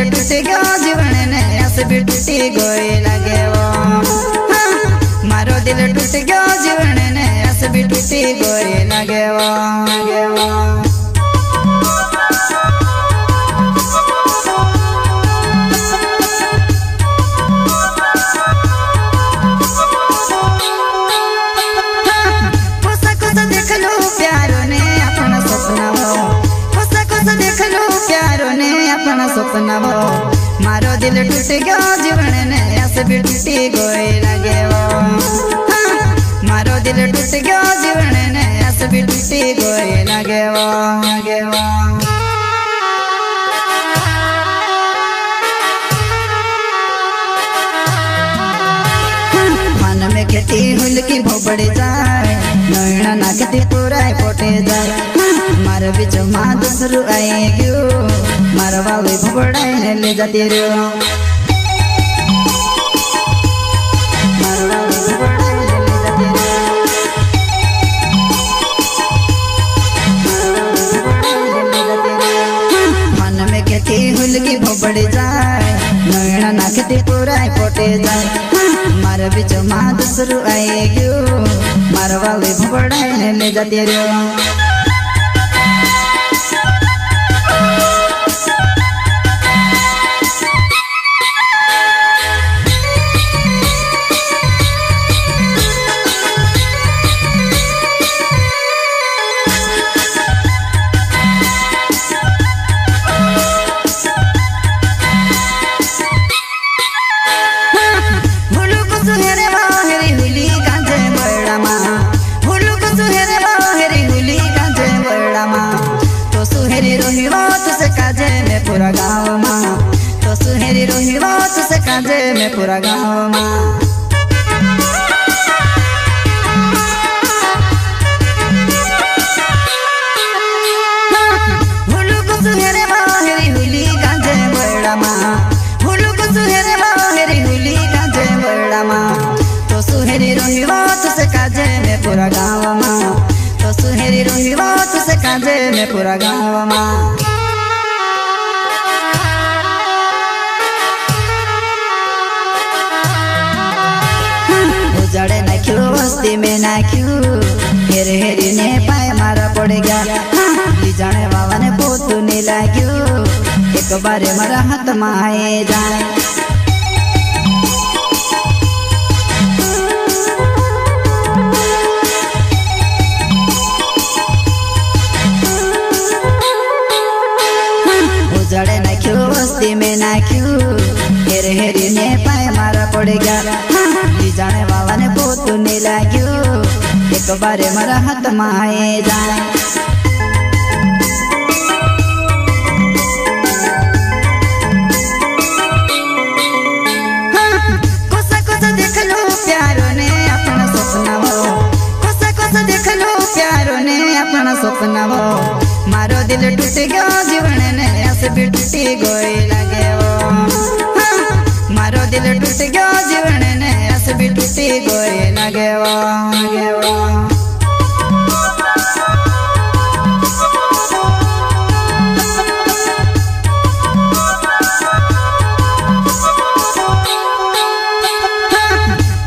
टूट गयो जीवन ने आस भी टूटी गई लगे मारो दिल टूट गयो जीवन ने आस भी टूटी गई लगे सपना मारो दिल टूट गयो जीवन ने आस भी टूटी गई लगे मारो दिल टूट गयो जीवन ने आस भी टूटी गई लगे मन में खेती हुल की भोपड़ी जाए नैना नाकती पूरा पोटे जाए मार बीच माँ दूसरू आई गयो मारा वाले भोपड़ाई ने ले जाती रो मन में खेती हुल की भोपड़ी जाए नैना नाकती पूरा पोटे जाए मारा बीच माँ दूसरू आई गयो मारा वाले भोपड़ाई ने ले जाती रो पूरा गाँव माँ तो सुहेरी रोही बात से काजे में पूरा गाँव माँ हुलू को सुहेरे बाहेरी हुली काजे बड़ा माँ हुलू को सुहेरे बाहेरी हुली काजे बड़ा माँ तो सुहेरी रोही बात से काजे में पूरा गाँव माँ तो सुहेरी रोही बात से काजे में पूरा गाँव माँ जड़े नाख्यो बस्ती में नाख्यो हेरे हेरी ने पाए मारा पड़ गया जाने बाबा ने पोतू नहीं लाग्यो एक बारे मारा हाथ माए जाए जड़े नाख्यो बस्ती में नाख्यो हेरे हेरी ने पाए मारा पड़ गया जाने बाबा ने पोतू नहीं लाग्यो एक बारे मारा हाथ माए जाए कोसा कोसा देख लो प्यारो ने अपना सपना वो कोसा कोसा देख लो प्यारो ने अपना सपना वो मारो दिल टूट गयो जीवन ने आस भी टूटी गई लगे मारो दिल टूट गयो जीवन ने आस भी टूटी गई लगे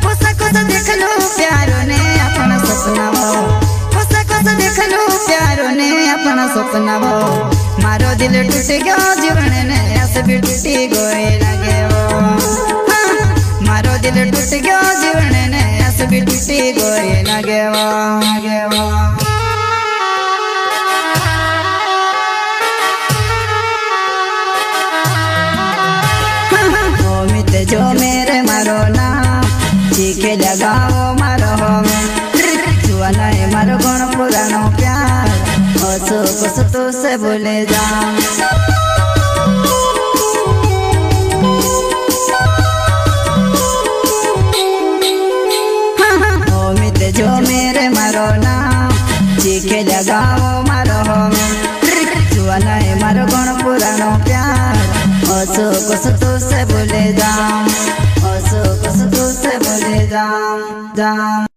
कोसा कोसा देख लो प्यारो ने अपना सपना वो कोसा कोसा देख लो प्यारो ने अपना सपना वो मारो दिल टूट गयो जीवन ने आस भी टूटी गई लगे मारो दिल टूट गयो जीवन ने आस भी टूटी गई लगे मित जो मेरे मारो नाम चीखे लगाओ मारो में जुआ नहीं मारो गुण पुरानो प्यार असो कुछ तो से बोले जाम जो मेरे मारो नाम चीखे लगाओ मारो में जुआ नहीं मारो गुण पुरानो प्यार असो कुछ तो से बोले जाम असो कुछ तो से बोले जाम जाम।